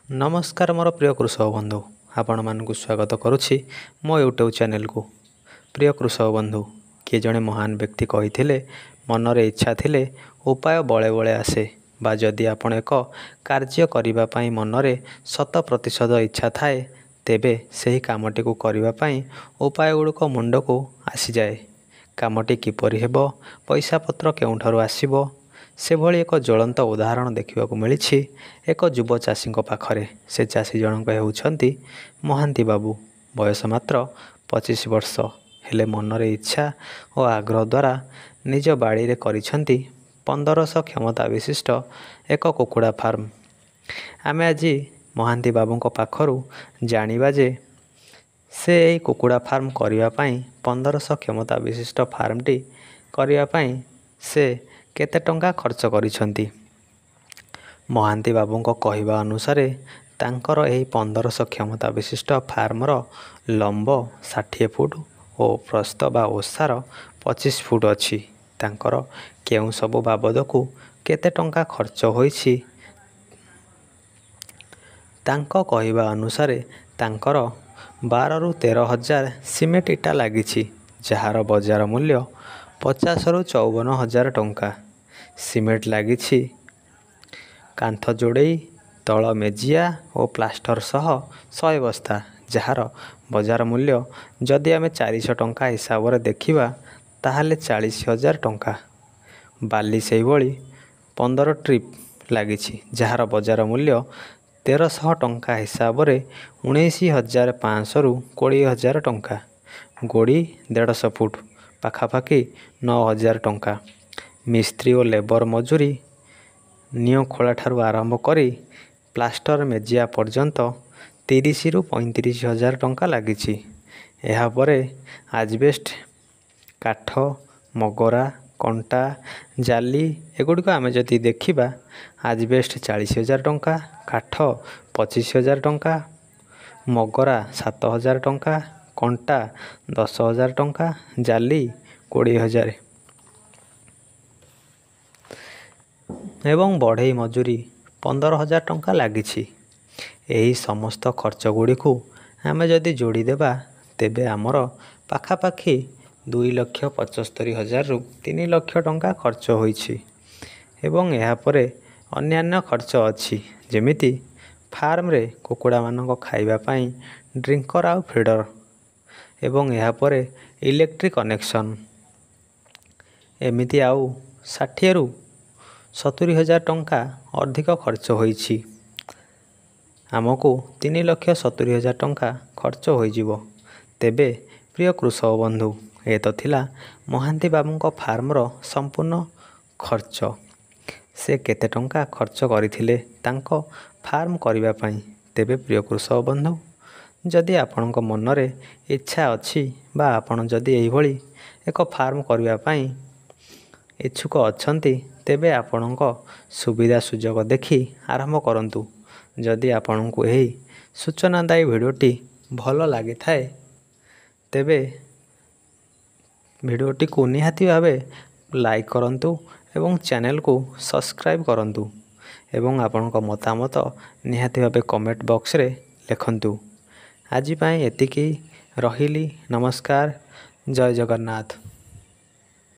नमस्कार मोर प्रिय कृषक बंधु आपण मानक स्वागत करुच्ची मो यूट्यूब चैनल को। प्रिय कृषक बंधु किए जड़े महान व्यक्ति कही मनरे इच्छा थिले उपाय बले बले आसे बा जदि आपण एक कार्य करने मनरे 100% इच्छा थाए तेबे सही कामटी को करने उपाय गुड़िक मुंड को आसी जाए। कामटी किपरि हेबो, पैसा पत्र केउठारु आसीबो से भली एक ज्वलंत उदाहरण देखा मिली एक युव चाषी पाखरे। से चाषी जनक होउछंती महांती बाबू। बयस मात्र 25 वर्ष हेले मनरे इच्छा और आग्रह द्वारा निज बाड़ी रे करिछंती 1500 क्षमता विशिष्ट एक कुकुड़ा फार्म। आमे आज महांती बाबू पाखरु जानिबा जे से यही कुकुड़ा फार्म करने 1500 क्षमता विशिष्ट फार्मटी करने से केते टंका खर्च करिछंती। महांती बाबू कहवा अनुसार तांकर यही 1500 क्षमता विशिष्ट फार्मर लंब 60 फुट और प्रस्थ बा ओसार 25 फुट अच्छी। तांकर केउ सबु बाबद को केते टंका खर्च होईछि तांको कहवा अनुसार तांकर 12 ରୁ 13 हजार सिमेंट इटा लागिछि, जार बजार मूल्य 50 ରୁ 54 हजार टंका। सिमेंट लागिछि कांथ जोड़े तल मेजिया और प्लास्टर सह 100 बस्ता, जार बजार मूल्य जदि आमे 400 टंका हिसाब से देखा ताहले 40,000 टंका। बाली से भली 15 ट्रिप लागिछि, जार बजार मूल्य 1300 टंका हिसाब से 19,500 ରୁ 20,000 टंका। गोड़ी 150 फुट पाखापाखि 9,000 टंका। मिस्त्री और लेबर मजूरी नियो खोला ठारू आरंभ करी प्लास्टर मेजिया पर्यंत 30 ରୁ 35,000 टंका लागिछि। एहा परे आजबेस्ट काठ मगरा कंटा जाली एगुड़िक आमे जदि देखिबा आजबेस्ट 40,000 टंका, काठ 25,000 टंका, मगरा 7,000 टंका, कंटा 10,000 टंका, जाली 20,000 एवं बढ़ई मजूरी 15,000 टंका लागिछि। एही समस्त खर्च गुड़ी को आमे जदि जोड़ी देबा तेबे आमर पाखापाखि 2,75,000 ରୁ 3 लाख टंका खर्च होईछि। एवं एहा परे अन्यान्य खर्च अछि जेमिति फार्म रे कुकुड़ा मानक खाइबा पई ड्रिंकर आउ फीडर एवं एहा परे इलेक्ट्रिक कनेक्शन एमिति आउ 60 ରୁ 70,000 टंका अधिक खर्च होईछि। आमको 3,70,000 टंका खर्च होइजिवो। तेबे प्रिय कृषक बंधु ए तो थिला महांती बाबू फार्मर संपूर्ण खर्च। से केते टंका खर्च करथिले तांको फार्म करबा पई। तेबे प्रिय कृषक बंधु जदि आपणक मनरे इच्छा अछि बा आपण जदि एही भली एक फार्म करबा पई इच्छुक अछंती तेबे आपणक सुविधा सुजोग देखि आरंभ करंतु। जदि आपणको एही सूचनादायी भिडियोटी भल लगी थाए तेबे भिडियोटी को निहाती भावे लाइक करंतु एवं चैनल को सब्सक्राइब करंतु एवं आपणक मतामत निहाती भावे कमेंट बॉक्स रे लिखंतु। आज पई एतिकी रहिली। नमस्कार। जय जगन्नाथ।